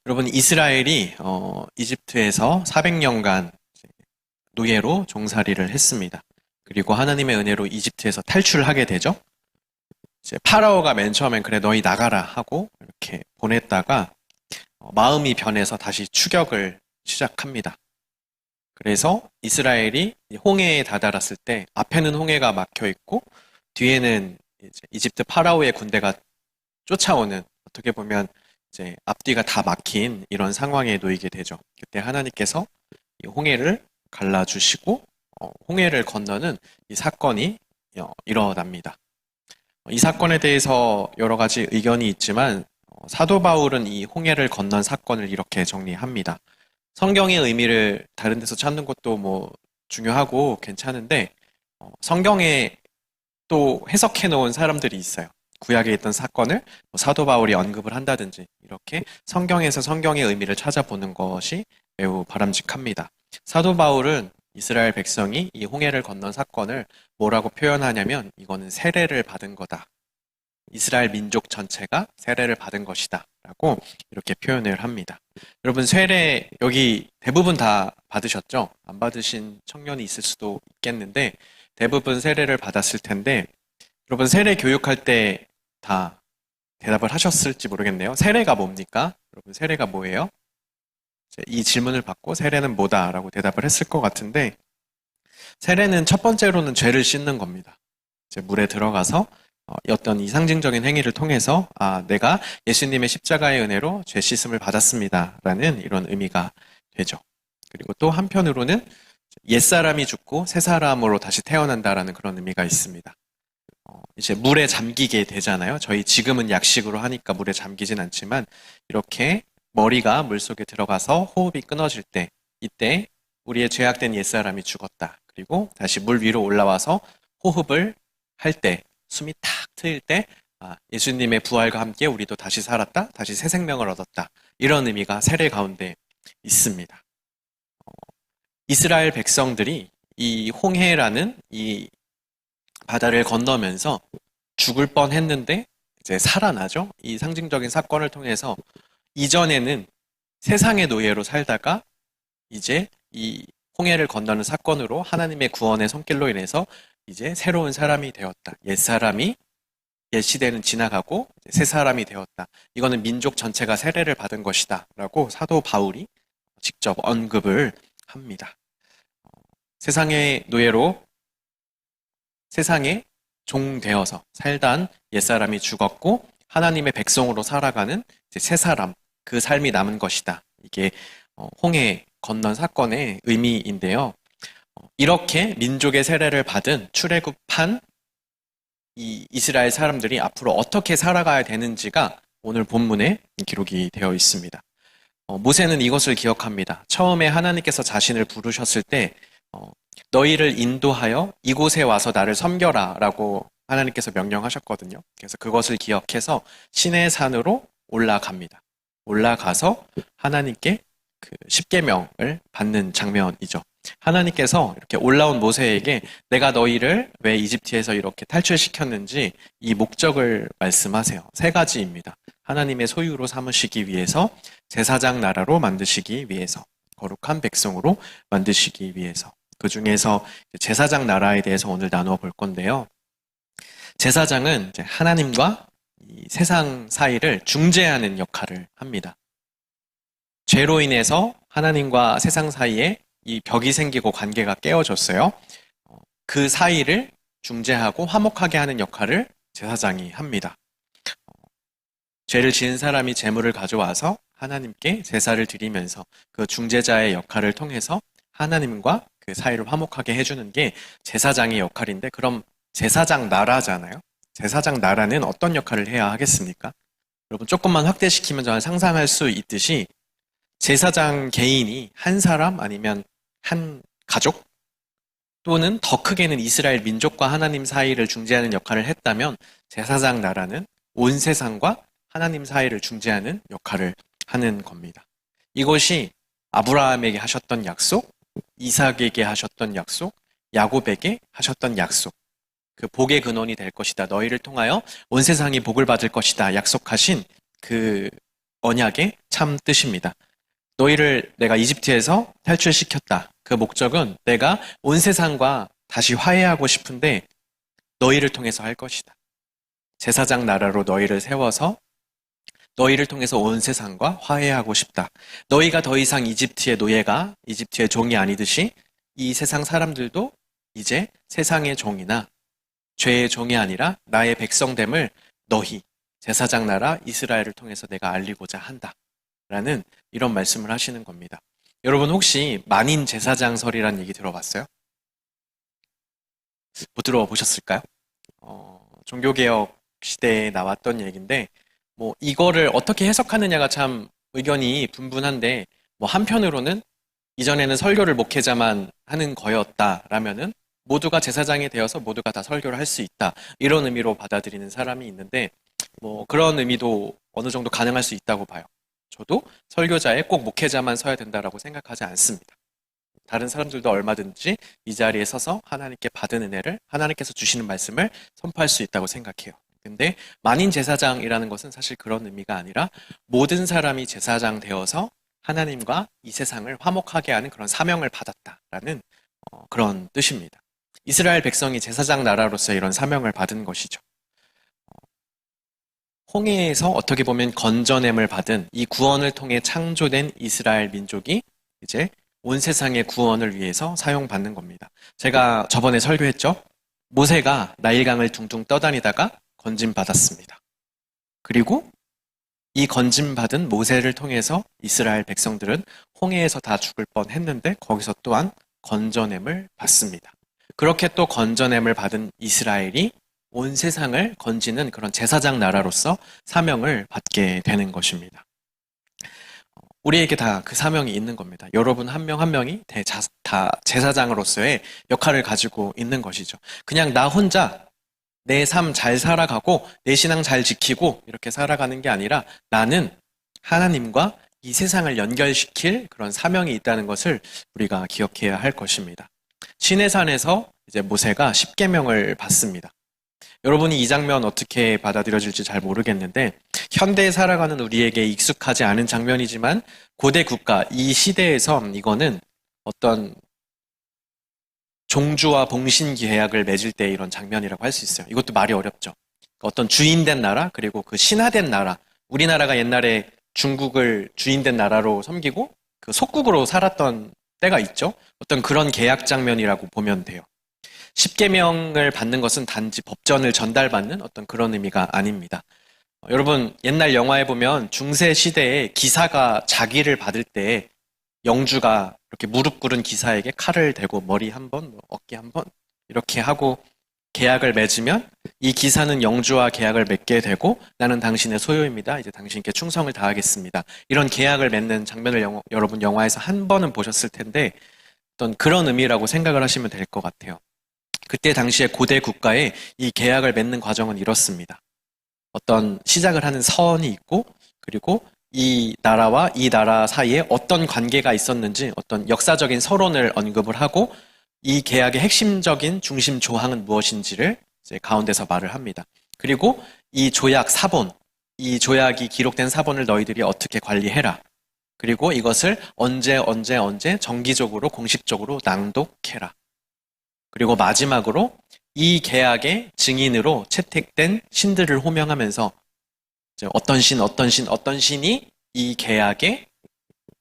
여러분, 이스라엘이 이집트에서 400년간 노예로 종살이를 했습니다. 그리고 하나님의 은혜로 이집트에서 탈출하게 되죠. 이제 파라오가 맨 처음엔 그래 너희 나가라 하고 이렇게 보냈다가 마음이 변해서 다시 추격을 시작합니다. 그래서 이스라엘이 홍해에 다다랐을 때 앞에는 홍해가 막혀 있고 뒤에는 이제 이집트 파라오의 군대가 쫓아오는, 어떻게 보면 이제 앞뒤가 다 막힌 이런 상황에 놓이게 되죠. 그때 하나님께서 이 홍해를 갈라주시고 홍해를 건너는 이 사건이 일어납니다. 이 사건에 대해서 여러 가지 의견이 있지만 사도 바울은 이 홍해를 건넌 사건을 이렇게 정리합니다. 성경의 의미를 다른 데서 찾는 것도 뭐 중요하고 괜찮은데 성경에 또 해석해 놓은 사람들이 있어요. 구약에 있던 사건을 사도 바울이 언급을 한다든지 이렇게 성경에서 성경의 의미를 찾아보는 것이 매우 바람직합니다. 사도 바울은 이스라엘 백성이 이 홍해를 건넌 사건을 뭐라고 표현하냐면 이거는 세례를 받은 거다. 이스라엘 민족 전체가 세례를 받은 것이다. 라고 이렇게 표현을 합니다. 여러분, 세례 여기 대부분 다 받으셨죠? 안 받으신 청년이 있을 수도 있겠는데 대부분 세례를 받았을 텐데, 여러분 세례 교육할 때 다 대답을 하셨을지 모르겠네요. 세례가 뭡니까? 여러분 세례가 뭐예요? 이 질문을 받고 세례는 뭐다라고 대답을 했을 것 같은데, 세례는 첫 번째로는 죄를 씻는 겁니다. 이제 물에 들어가서 어떤 이 상징적인 행위를 통해서 내가 예수님의 십자가의 은혜로 죄 씻음을 받았습니다라는 이런 의미가 되죠. 그리고 또 한편으로는 옛사람이 죽고 새 사람으로 다시 태어난다라는 그런 의미가 있습니다. 이제 물에 잠기게 되잖아요. 저희 지금은 약식으로 하니까 물에 잠기진 않지만 이렇게 머리가 물속에 들어가서 호흡이 끊어질 때, 이때 우리의 죄악된 옛사람이 죽었다. 그리고 다시 물 위로 올라와서 호흡을 할 때, 숨이 탁 트일 때 예수님의 부활과 함께 우리도 다시 살았다. 다시 새 생명을 얻었다. 이런 의미가 세례 가운데 있습니다. 이스라엘 백성들이 이 홍해라는 이 바다를 건너면서 죽을 뻔했는데 이제 살아나죠. 이 상징적인 사건을 통해서 이전에는 세상의 노예로 살다가 이제 이 홍해를 건너는 사건으로 하나님의 구원의 손길로 인해서 이제 새로운 사람이 되었다. 옛 시대는 지나가고 새 사람이 되었다. 이거는 민족 전체가 세례를 받은 것이다. 라고 사도 바울이 직접 언급을 합니다. 세상의 노예로 세상에 종되어서 살던 옛사람이 죽었고 하나님의 백성으로 살아가는 이제 새 사람, 그 삶이 남은 것이다. 이게 홍해 건넌 사건의 의미인데요. 이렇게 민족의 세례를 받은 출애굽한 이 이스라엘 사람들이 앞으로 어떻게 살아가야 되는지가 오늘 본문에 기록이 되어 있습니다. 모세는 이것을 기억합니다. 처음에 하나님께서 자신을 부르셨을 때 너희를 인도하여 이곳에 와서 나를 섬겨라 라고 하나님께서 명령하셨거든요. 그래서 그것을 기억해서 시내 산으로 올라갑니다. 올라가서 하나님께 그 십계명을 받는 장면이죠. 하나님께서 이렇게 올라온 모세에게 내가 너희를 왜 이집트에서 이렇게 탈출시켰는지 이 목적을 말씀하세요. 세 가지입니다. 하나님의 소유로 삼으시기 위해서, 제사장 나라로 만드시기 위해서, 거룩한 백성으로 만드시기 위해서. 그 중에서 제사장 나라에 대해서 오늘 나누어 볼 건데요. 제사장은 이제 하나님과 이 세상 사이를 중재하는 역할을 합니다. 죄로 인해서 하나님과 세상 사이에 이 벽이 생기고 관계가 깨어졌어요. 그 사이를 중재하고 화목하게 하는 역할을 제사장이 합니다. 죄를 지은 사람이 제물을 가져와서 하나님께 제사를 드리면서 그 중재자의 역할을 통해서 하나님과 그 사이를 화목하게 해주는 게 제사장의 역할인데, 그럼 제사장 나라잖아요. 제사장 나라는 어떤 역할을 해야 하겠습니까? 여러분 조금만 확대시키면 저는 상상할 수 있듯이 제사장 개인이 한 사람 아니면 한 가족 또는 더 크게는 이스라엘 민족과 하나님 사이를 중재하는 역할을 했다면 제사장 나라는 온 세상과 하나님 사이를 중재하는 역할을 하는 겁니다. 이것이 아브라함에게 하셨던 약속, 이삭에게 하셨던 약속, 야곱에게 하셨던 약속, 그 복의 근원이 될 것이다. 너희를 통하여 온 세상이 복을 받을 것이다. 약속하신 그 언약의 참 뜻입니다. 너희를 내가 이집트에서 탈출시켰다. 그 목적은 내가 온 세상과 다시 화해하고 싶은데 너희를 통해서 할 것이다. 제사장 나라로 너희를 세워서 너희를 통해서 온 세상과 화해하고 싶다. 너희가 더 이상 이집트의 노예가 이집트의 종이 아니듯이 이 세상 사람들도 이제 세상의 종이나 죄의 종이 아니라 나의 백성됨을 너희 제사장 나라 이스라엘을 통해서 내가 알리고자 한다. 라는 이런 말씀을 하시는 겁니다. 여러분 혹시 만인 제사장설이라는 얘기 들어봤어요? 못 들어보셨을까요? 종교개혁 시대에 나왔던 얘기인데 뭐 이거를 어떻게 해석하느냐가 참 의견이 분분한데 뭐 한편으로는 이전에는 설교를 목회자만 하는 거였다라면은 모두가 제사장이 되어서 모두가 다 설교를 할 수 있다 이런 의미로 받아들이는 사람이 있는데 뭐 그런 의미도 어느 정도 가능할 수 있다고 봐요. 저도 설교자에 꼭 목회자만 서야 된다라고 생각하지 않습니다. 다른 사람들도 얼마든지 이 자리에 서서 하나님께 받은 은혜를 하나님께서 주시는 말씀을 선포할 수 있다고 생각해요. 근데 만인 제사장이라는 것은 사실 그런 의미가 아니라 모든 사람이 제사장 되어서 하나님과 이 세상을 화목하게 하는 그런 사명을 받았다라는 그런 뜻입니다. 이스라엘 백성이 제사장 나라로서 이런 사명을 받은 것이죠. 홍해에서 어떻게 보면 건져냄을 받은 이 구원을 통해 창조된 이스라엘 민족이 이제 온 세상의 구원을 위해서 사용받는 겁니다. 제가 저번에 설교했죠? 모세가 나일강을 둥둥 떠다니다가 건짐받았습니다. 그리고 이 건짐받은 모세를 통해서 이스라엘 백성들은 홍해에서 다 죽을 뻔했는데 거기서 또한 건져냄을 받습니다. 그렇게 또 건져냄을 받은 이스라엘이 온 세상을 건지는 그런 제사장 나라로서 사명을 받게 되는 것입니다. 우리에게 다 그 사명이 있는 겁니다. 여러분 한 명 한 명이 다 제사장으로서의 역할을 가지고 있는 것이죠. 그냥 나 혼자 내 삶 잘 살아가고 내 신앙 잘 지키고 이렇게 살아가는 게 아니라 나는 하나님과 이 세상을 연결시킬 그런 사명이 있다는 것을 우리가 기억해야 할 것입니다. 시내산에서 이제 모세가 십계명을 받습니다. 여러분이 이 장면 어떻게 받아들여질지 잘 모르겠는데 현대에 살아가는 우리에게 익숙하지 않은 장면이지만 고대 국가 이 시대에서 이거는 어떤 종주와 봉신 계약을 맺을 때 이런 장면이라고 할 수 있어요. 이것도 말이 어렵죠. 어떤 주인된 나라 그리고 그 신하된 나라 우리나라가 옛날에 중국을 주인된 나라로 섬기고 그 속국으로 살았던 때가 있죠. 어떤 그런 계약 장면이라고 보면 돼요. 십계명을 받는 것은 단지 법전을 전달받는 어떤 그런 의미가 아닙니다. 여러분 옛날 영화에 보면 중세 시대에 기사가 자기를 받을 때 영주가 이렇게 무릎 꿇은 기사에게 칼을 대고 머리 한 번, 어깨 한 번 이렇게 하고 계약을 맺으면 이 기사는 영주와 계약을 맺게 되고 나는 당신의 소유입니다. 이제 당신께 충성을 다하겠습니다. 이런 계약을 맺는 장면을 여러분 영화에서 한 번은 보셨을 텐데 어떤 그런 의미라고 생각을 하시면 될 것 같아요. 그때 당시에 고대 국가에 이 계약을 맺는 과정은 이렇습니다. 어떤 시작을 하는 선이 있고 그리고 이 나라와 이 나라 사이에 어떤 관계가 있었는지 어떤 역사적인 서론을 언급을 하고 이 계약의 핵심적인 중심 조항은 무엇인지를 이제 가운데서 말을 합니다. 그리고 이 조약 사본, 이 조약이 기록된 사본을 너희들이 어떻게 관리해라. 그리고 이것을 언제 정기적으로 공식적으로 낭독해라. 그리고 마지막으로 이 계약의 증인으로 채택된 신들을 호명하면서 어떤 신이 이 계약의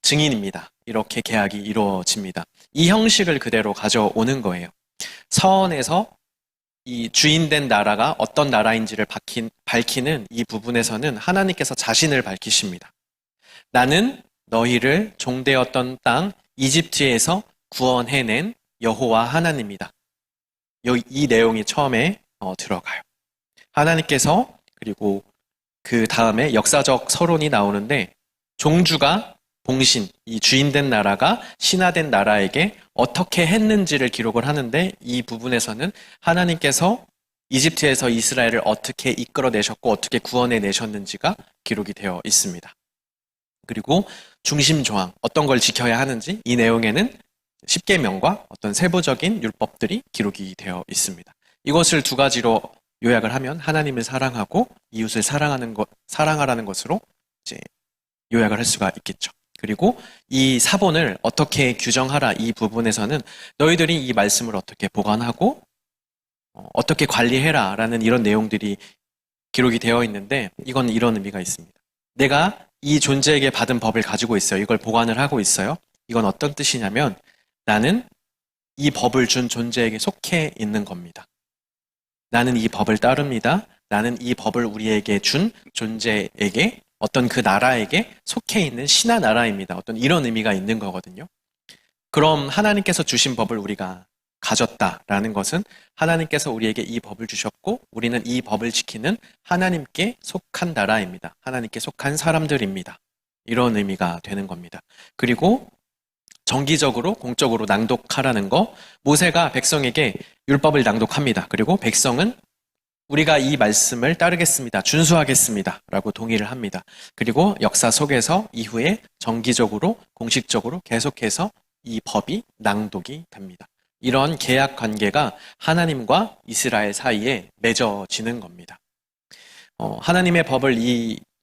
증인입니다. 이렇게 계약이 이루어집니다. 이 형식을 그대로 가져오는 거예요. 서원에서 이 주인된 나라가 어떤 나라인지를 밝히는 이 부분에서는 하나님께서 자신을 밝히십니다. 나는 너희를 종되었던 땅 이집트에서 구원해낸 여호와 하나님이다. 이 내용이 처음에 들어가요. 하나님께서 그리고 그 다음에 역사적 서론이 나오는데 종주가 봉신, 이 주인된 나라가 신하된 나라에게 어떻게 했는지를 기록을 하는데 이 부분에서는 하나님께서 이집트에서 이스라엘을 어떻게 이끌어내셨고 어떻게 구원해내셨는지가 기록이 되어 있습니다. 그리고 중심 조항, 어떤 걸 지켜야 하는지 이 내용에는 십계명과 어떤 세부적인 율법들이 기록이 되어 있습니다. 이것을 두 가지로 요약을 하면 하나님을 사랑하고 이웃을 사랑하라는 것으로 이제 요약을 할 수가 있겠죠. 그리고 이 사본을 어떻게 규정하라 이 부분에서는 너희들이 이 말씀을 어떻게 보관하고 어떻게 관리해라 라는 이런 내용들이 기록이 되어 있는데 이건 이런 의미가 있습니다. 내가 이 존재에게 받은 법을 가지고 있어요. 이걸 보관을 하고 있어요. 이건 어떤 뜻이냐면 나는 이 법을 준 존재에게 속해 있는 겁니다. 나는 이 법을 따릅니다. 나는 이 법을 우리에게 준 존재에게 어떤 그 나라에게 속해 있는 신하 나라입니다. 어떤 이런 의미가 있는 거거든요. 그럼 하나님께서 주신 법을 우리가 가졌다라는 것은 하나님께서 우리에게 이 법을 주셨고 우리는 이 법을 지키는 하나님께 속한 나라입니다. 하나님께 속한 사람들입니다. 이런 의미가 되는 겁니다. 그리고 정기적으로 공적으로 낭독하라는 거, 모세가 백성에게 율법을 낭독합니다. 그리고 백성은 우리가 이 말씀을 따르겠습니다. 준수하겠습니다. 라고 동의를 합니다. 그리고 역사 속에서 이후에 정기적으로 공식적으로 계속해서 이 법이 낭독이 됩니다. 이런 계약 관계가 하나님과 이스라엘 사이에 맺어지는 겁니다. 하나님의 법을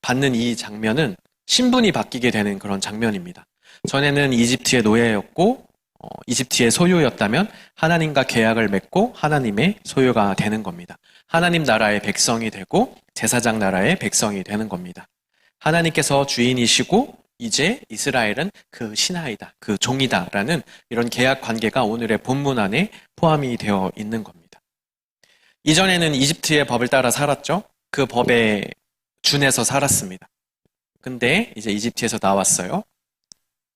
받는 이 장면은 신분이 바뀌게 되는 그런 장면입니다. 전에는 이집트의 노예였고 이집트의 소유였다면 하나님과 계약을 맺고 하나님의 소유가 되는 겁니다. 하나님 나라의 백성이 되고 제사장 나라의 백성이 되는 겁니다. 하나님께서 주인이시고 이제 이스라엘은 그 신하이다, 그 종이다라는 이런 계약 관계가 오늘의 본문 안에 포함이 되어 있는 겁니다. 이전에는 이집트의 법을 따라 살았죠. 그 법에 준해서 살았습니다. 근데 이제 이집트에서 나왔어요.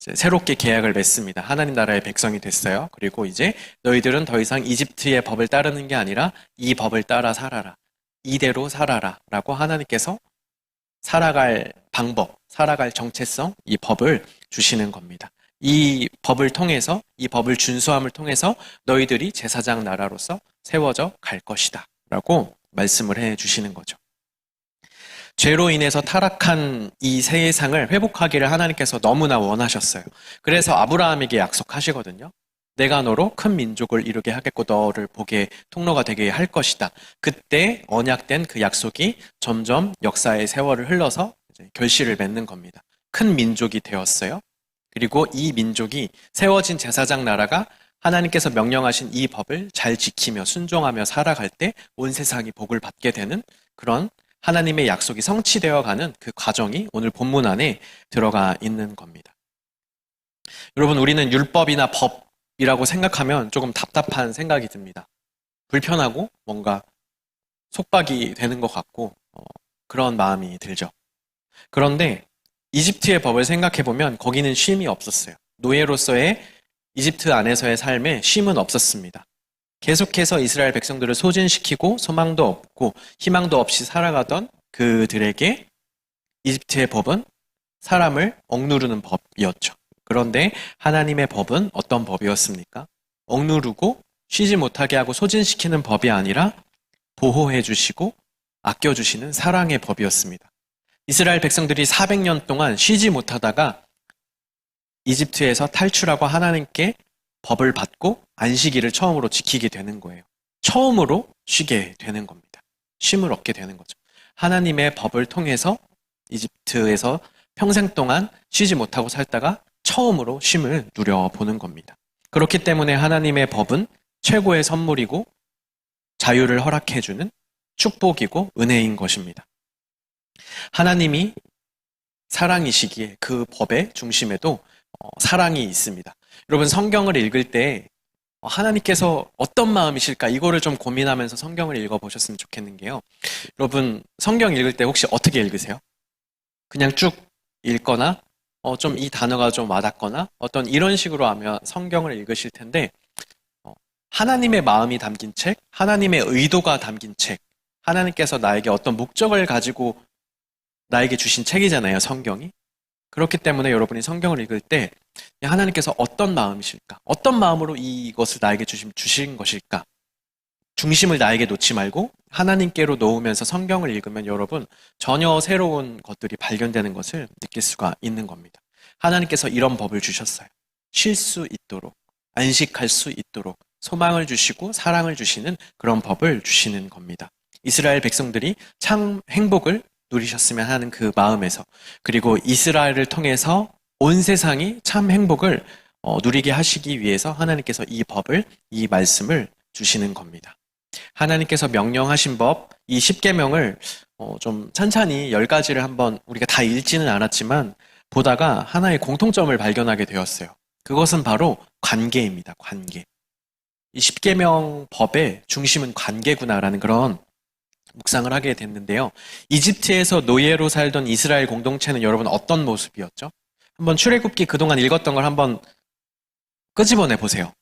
이제 새롭게 계약을 맺습니다. 하나님 나라의 백성이 됐어요. 그리고 이제 너희들은 더 이상 이집트의 법을 따르는 게 아니라 이 법을 따라 살아라. 이대로 살아라. 라고 하나님께서 살아갈 방법, 살아갈 정체성, 이 법을 주시는 겁니다. 이 법을 통해서, 이 법을 준수함을 통해서 너희들이 제사장 나라로서 세워져 갈 것이다. 라고 말씀을 해 주시는 거죠. 죄로 인해서 타락한 이 세상을 회복하기를 하나님께서 너무나 원하셨어요. 그래서 아브라함에게 약속하시거든요. 내가 너로 큰 민족을 이루게 하겠고 너를 복의 통로가 되게 할 것이다. 그때 언약된 그 약속이 점점 역사의 세월을 흘러서 이제 결실을 맺는 겁니다. 큰 민족이 되었어요. 그리고 이 민족이 세워진 제사장 나라가 하나님께서 명령하신 이 법을 잘 지키며 순종하며 살아갈 때 온 세상이 복을 받게 되는 그런 하나님의 약속이 성취되어 가는 그 과정이 오늘 본문 안에 들어가 있는 겁니다. 여러분, 우리는 율법이나 법이라고 생각하면 조금 답답한 생각이 듭니다. 불편하고 뭔가 속박이 되는 것 같고 그런 마음이 들죠. 그런데 이집트의 법을 생각해보면 거기는 쉼이 없었어요. 노예로서의 이집트 안에서의 삶에 쉼은 없었습니다. 계속해서 이스라엘 백성들을 소진시키고 소망도 없고 희망도 없이 살아가던 그들에게 이집트의 법은 사람을 억누르는 법이었죠. 그런데 하나님의 법은 어떤 법이었습니까? 억누르고 쉬지 못하게 하고 소진시키는 법이 아니라 보호해 주시고 아껴주시는 사랑의 법이었습니다. 이스라엘 백성들이 400년 동안 쉬지 못하다가 이집트에서 탈출하고 하나님께 법을 받고 안식일을 처음으로 지키게 되는 거예요. 처음으로 쉬게 되는 겁니다. 쉼을 얻게 되는 거죠. 하나님의 법을 통해서 이집트에서 평생 동안 쉬지 못하고 살다가 처음으로 쉼을 누려보는 겁니다. 그렇기 때문에 하나님의 법은 최고의 선물이고 자유를 허락해주는 축복이고 은혜인 것입니다. 하나님이 사랑이시기에 그 법의 중심에도 사랑이 있습니다. 여러분, 성경을 읽을 때 하나님께서 어떤 마음이실까 이거를 좀 고민하면서 성경을 읽어보셨으면 좋겠는 게요. 여러분, 성경 읽을 때 혹시 어떻게 읽으세요? 그냥 쭉 읽거나 좀 이 단어가 좀 와닿거나 어떤 이런 식으로 하면 성경을 읽으실 텐데 하나님의 마음이 담긴 책, 하나님의 의도가 담긴 책, 하나님께서 나에게 어떤 목적을 가지고 나에게 주신 책이잖아요, 성경이. 그렇기 때문에 여러분이 성경을 읽을 때 하나님께서 어떤 마음이실까? 어떤 마음으로 이것을 나에게 주신 것일까? 중심을 나에게 놓지 말고 하나님께로 놓으면서 성경을 읽으면 여러분 전혀 새로운 것들이 발견되는 것을 느낄 수가 있는 겁니다. 하나님께서 이런 법을 주셨어요. 쉴 수 있도록, 안식할 수 있도록 소망을 주시고 사랑을 주시는 그런 법을 주시는 겁니다. 이스라엘 백성들이 참 행복을 누리셨으면 하는 그 마음에서, 그리고 이스라엘을 통해서 온 세상이 참 행복을 누리게 하시기 위해서 하나님께서 이 법을, 이 말씀을 주시는 겁니다. 하나님께서 명령하신 법, 이 10계명을 좀 찬찬히 10가지를 한번 우리가 다 읽지는 않았지만 보다가 하나의 공통점을 발견하게 되었어요. 그것은 바로 관계입니다. 관계. 이 10계명 법의 중심은 관계구나라는 그런 묵상을 하게 됐는데요. 이집트에서 노예로 살던 이스라엘 공동체는 여러분 어떤 모습이었죠? 한번 출애굽기 그동안 읽었던 걸 한번 끄집어내 보세요.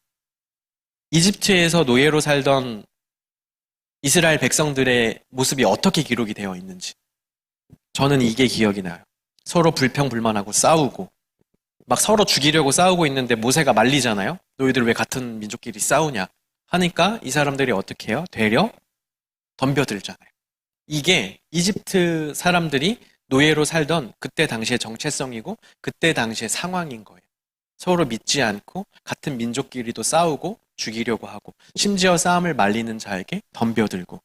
이집트에서 노예로 살던 이스라엘 백성들의 모습이 어떻게 기록이 되어 있는지. 저는 이게 기억이 나요. 서로 불평불만하고 싸우고 막 서로 죽이려고 싸우고 있는데 모세가 말리잖아요. 너희들 왜 같은 민족끼리 싸우냐 하니까 이 사람들이 어떻게 해요? 되려 덤벼들잖아요. 이게 이집트 사람들이 노예로 살던 그때 당시의 정체성이고 그때 당시의 상황인 거예요. 서로 믿지 않고 같은 민족끼리도 싸우고 죽이려고 하고 심지어 싸움을 말리는 자에게 덤벼들고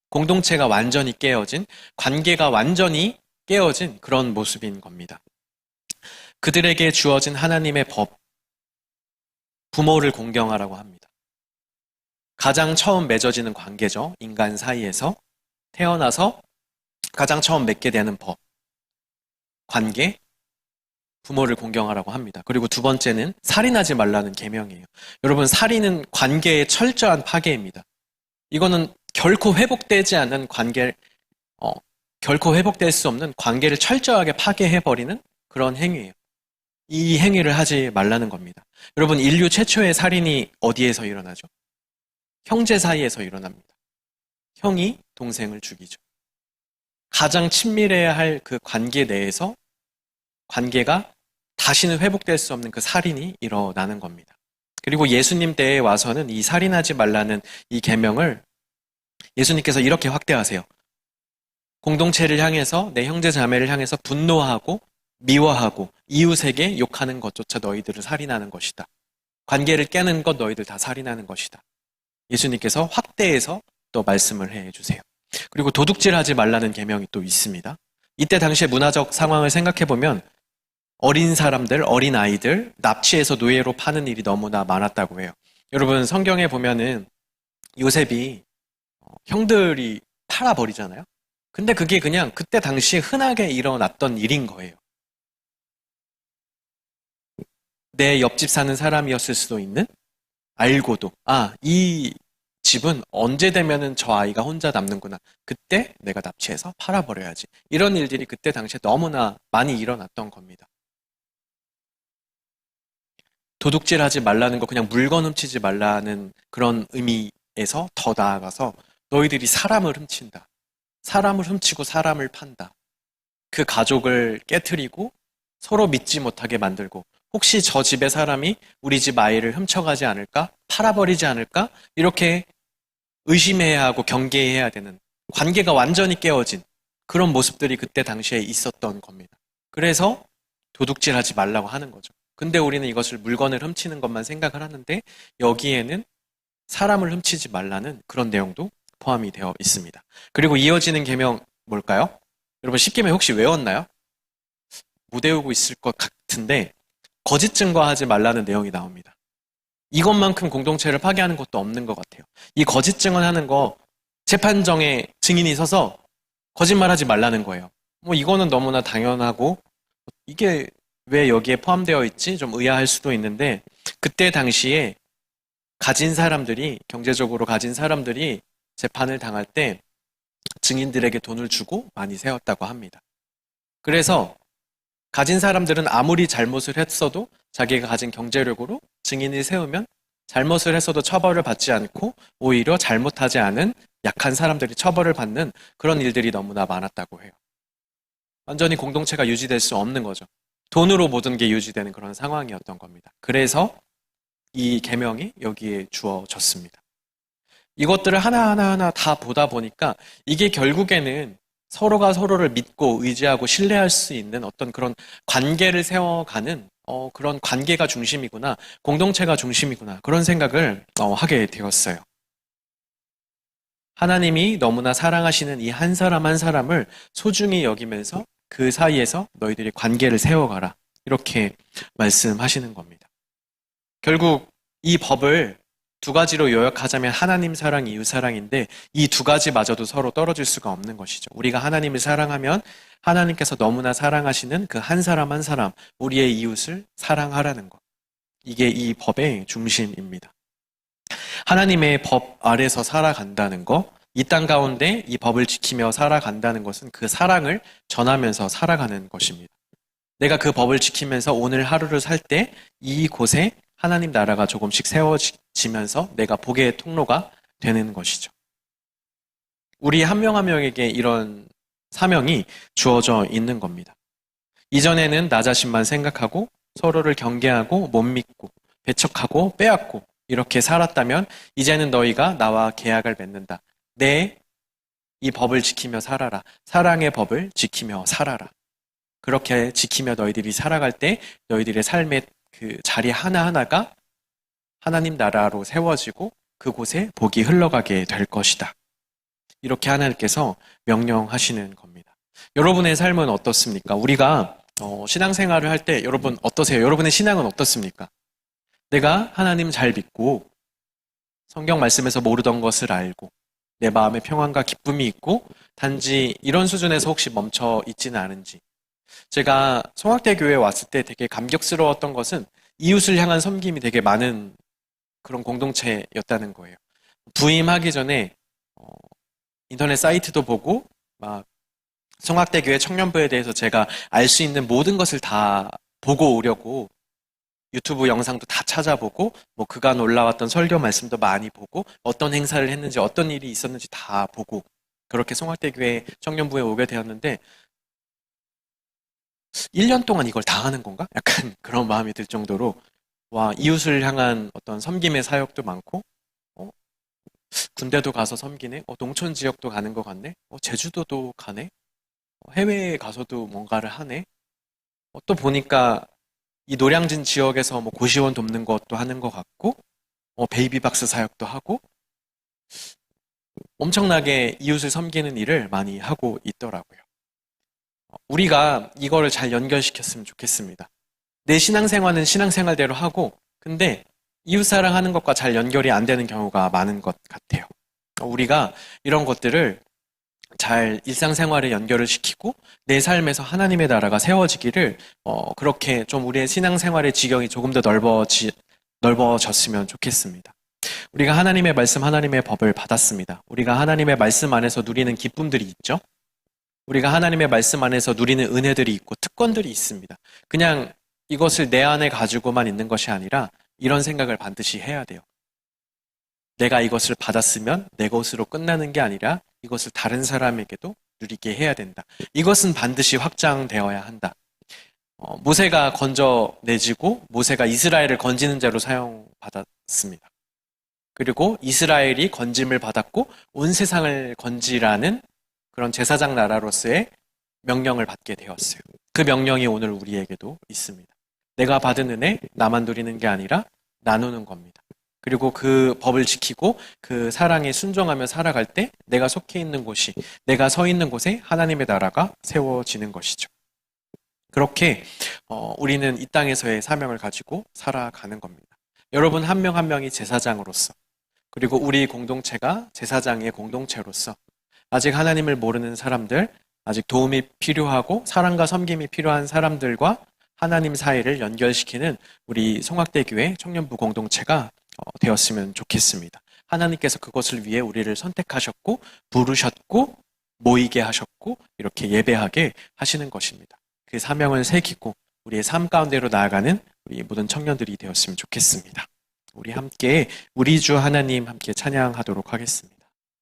공동체가 완전히 깨어진, 관계가 완전히 깨어진 그런 모습인 겁니다. 그들에게 주어진 하나님의 법, 부모를 공경하라고 합니다. 가장 처음 맺어지는 관계죠. 인간 사이에서 태어나서 가장 처음 맺게 되는 법, 관계, 부모를 공경하라고 합니다. 그리고 두 번째는 살인하지 말라는 계명이에요. 여러분, 살인은 관계의 철저한 파괴입니다. 이거는 결코 회복되지 않는 결코 회복될 수 없는 관계를 철저하게 파괴해버리는 그런 행위예요. 이 행위를 하지 말라는 겁니다. 여러분, 인류 최초의 살인이 어디에서 일어나죠? 형제 사이에서 일어납니다. 형이 동생을 죽이죠. 가장 친밀해야 할 그 관계 내에서 관계가 다시는 회복될 수 없는 그 살인이 일어나는 겁니다. 그리고 예수님 때에 와서는 이 살인하지 말라는 이 계명을 예수님께서 이렇게 확대하세요. 공동체를 향해서, 내 형제 자매를 향해서 분노하고 미워하고 이웃에게 욕하는 것조차 너희들을 살인하는 것이다. 관계를 깨는 것 너희들 다 살인하는 것이다. 예수님께서 확대해서 또 말씀을 해주세요. 그리고 도둑질하지 말라는 계명이 또 있습니다. 이때 당시의 문화적 상황을 생각해보면 어린 사람들, 어린 아이들 납치해서 노예로 파는 일이 너무나 많았다고 해요. 여러분, 성경에 보면은 요셉이 형들이 팔아버리잖아요. 근데 그게 그냥 그때 당시에 흔하게 일어났던 일인 거예요. 내 옆집 사는 사람이었을 수도 있는, 알고도 이 집은 언제 되면은 저 아이가 혼자 남는구나. 그때 내가 납치해서 팔아버려야지. 이런 일들이 그때 당시에 너무나 많이 일어났던 겁니다. 도둑질하지 말라는 거, 그냥 물건 훔치지 말라는 그런 의미에서 더 나아가서 너희들이 사람을 훔친다. 사람을 훔치고 사람을 판다. 그 가족을 깨트리고 서로 믿지 못하게 만들고 혹시 저 집의 사람이 우리 집 아이를 훔쳐가지 않을까? 팔아버리지 않을까? 이렇게 의심해야 하고 경계해야 되는, 관계가 완전히 깨어진 그런 모습들이 그때 당시에 있었던 겁니다. 그래서 도둑질하지 말라고 하는 거죠. 근데 우리는 이것을 물건을 훔치는 것만 생각을 하는데 여기에는 사람을 훔치지 말라는 그런 내용도 포함이 되어 있습니다. 그리고 이어지는 계명 뭘까요? 여러분, 10계명 혹시 외웠나요? 못 외우고 있을 것 같은데 거짓 증거하지 말라는 내용이 나옵니다. 이것만큼 공동체를 파괴하는 것도 없는 것 같아요. 이 거짓 증언하는 거, 재판정에 증인이 서서 거짓말하지 말라는 거예요. 이거는 너무나 당연하고 이게 왜 여기에 포함되어 있지? 좀 의아할 수도 있는데 그때 당시에 가진 사람들이, 경제적으로 가진 사람들이 재판을 당할 때 증인들에게 돈을 주고 많이 세웠다고 합니다. 그래서 가진 사람들은 아무리 잘못을 했어도 자기가 가진 경제력으로 증인을 세우면 잘못을 했어도 처벌을 받지 않고 오히려 잘못하지 않은 약한 사람들이 처벌을 받는 그런 일들이 너무나 많았다고 해요. 완전히 공동체가 유지될 수 없는 거죠. 돈으로 모든 게 유지되는 그런 상황이었던 겁니다. 그래서 이 계명이 여기에 주어졌습니다. 이것들을 하나하나 다 보다 보니까 이게 결국에는 서로가 서로를 믿고 의지하고 신뢰할 수 있는 어떤 그런 관계를 세워가는 그런 관계가 중심이구나, 공동체가 중심이구나, 그런 생각을 하게 되었어요. 하나님이 너무나 사랑하시는 이 한 사람 한 사람을 소중히 여기면서 그 사이에서 너희들이 관계를 세워가라. 이렇게 말씀하시는 겁니다. 결국 이 법을 두 가지로 요약하자면 하나님 사랑, 이웃 사랑인데 이 두 가지마저도 서로 떨어질 수가 없는 것이죠. 우리가 하나님을 사랑하면 하나님께서 너무나 사랑하시는 그 한 사람 한 사람, 우리의 이웃을 사랑하라는 것. 이게 이 법의 중심입니다. 하나님의 법 아래서 살아간다는 것, 이 땅 가운데 이 법을 지키며 살아간다는 것은 그 사랑을 전하면서 살아가는 것입니다. 내가 그 법을 지키면서 오늘 하루를 살 때 이곳에 하나님 나라가 조금씩 세워지면서 내가 복의 통로가 되는 것이죠. 우리 한 명 한 명에게 이런 사명이 주어져 있는 겁니다. 이전에는 나 자신만 생각하고 서로를 경계하고 못 믿고 배척하고 빼앗고 이렇게 살았다면 이제는 너희가 나와 계약을 맺는다. 내 이 법을 지키며 살아라. 사랑의 법을 지키며 살아라. 그렇게 지키며 너희들이 살아갈 때 너희들의 삶의 그 자리 하나하나가 하나님 나라로 세워지고 그곳에 복이 흘러가게 될 것이다. 이렇게 하나님께서 명령하시는 겁니다. 여러분의 삶은 어떻습니까? 우리가 신앙생활을 할 때 여러분 어떠세요? 여러분의 신앙은 어떻습니까? 내가 하나님 잘 믿고 성경 말씀에서 모르던 것을 알고 내 마음에 평안과 기쁨이 있고 단지 이런 수준에서 혹시 멈춰 있지는 않은지. 제가 송악대 교회에 왔을 때 되게 감격스러웠던 것은 이웃을 향한 섬김이 되게 많은 그런 공동체였다는 거예요. 부임하기 전에 인터넷 사이트도 보고 막 송악대 교회 청년부에 대해서 제가 알 수 있는 모든 것을 다 보고 오려고 유튜브 영상도 다 찾아보고 뭐 그간 올라왔던 설교 말씀도 많이 보고 어떤 행사를 했는지 어떤 일이 있었는지 다 보고 그렇게 송악대 교회 청년부에 오게 되었는데 1년 동안 이걸 다 하는 건가? 약간 그런 마음이 들 정도로 와, 이웃을 향한 어떤 섬김의 사역도 많고 군대도 가서 섬기네? 농촌 지역도 가는 것 같네? 제주도도 가네? 해외에 가서도 뭔가를 하네? 또 보니까 이 노량진 지역에서 뭐 고시원 돕는 것도 하는 것 같고 베이비박스 사역도 하고 엄청나게 이웃을 섬기는 일을 많이 하고 있더라고요. 우리가 이거를 잘 연결시켰으면 좋겠습니다. 내 신앙생활은 신앙생활대로 하고 근데 이웃사랑하는 것과 잘 연결이 안 되는 경우가 많은 것 같아요. 우리가 이런 것들을 잘 일상생활에 연결을 시키고 내 삶에서 하나님의 나라가 세워지기를 그렇게 좀 우리의 신앙생활의 지경이 조금 더 넓어졌으면 좋겠습니다. 우리가 하나님의 말씀, 하나님의 법을 받았습니다. 우리가 하나님의 말씀 안에서 누리는 기쁨들이 있죠. 우리가 하나님의 말씀 안에서 누리는 은혜들이 있고 특권들이 있습니다. 그냥 이것을 내 안에 가지고만 있는 것이 아니라 이런 생각을 반드시 해야 돼요. 내가 이것을 받았으면 내 것으로 끝나는 게 아니라 이것을 다른 사람에게도 누리게 해야 된다. 이것은 반드시 확장되어야 한다. 모세가 건져내지고 모세가 이스라엘을 건지는 자로 사용받았습니다. 그리고 이스라엘이 건짐을 받았고 온 세상을 건지라는 그런 제사장 나라로서의 명령을 받게 되었어요. 그 명령이 오늘 우리에게도 있습니다. 내가 받은 은혜 나만 누리는 게 아니라 나누는 겁니다. 그리고 그 법을 지키고 그 사랑에 순종하며 살아갈 때 내가 속해 있는 곳이 내가 서 있는 곳에 하나님의 나라가 세워지는 것이죠. 그렇게 우리는 이 땅에서의 사명을 가지고 살아가는 겁니다. 여러분 한 명 한 명이 제사장으로서 그리고 우리 공동체가 제사장의 공동체로서 아직 하나님을 모르는 사람들, 아직 도움이 필요하고 사랑과 섬김이 필요한 사람들과 하나님 사이를 연결시키는 우리 송악대 교회 청년부 공동체가 되었으면 좋겠습니다. 하나님께서 그것을 위해 우리를 선택하셨고 부르셨고 모이게 하셨고 이렇게 예배하게 하시는 것입니다. 그 사명을 새기고 우리의 삶 가운데로 나아가는 우리 모든 청년들이 되었으면 좋겠습니다. 우리 함께 우리 주 하나님 함께 찬양하도록 하겠습니다.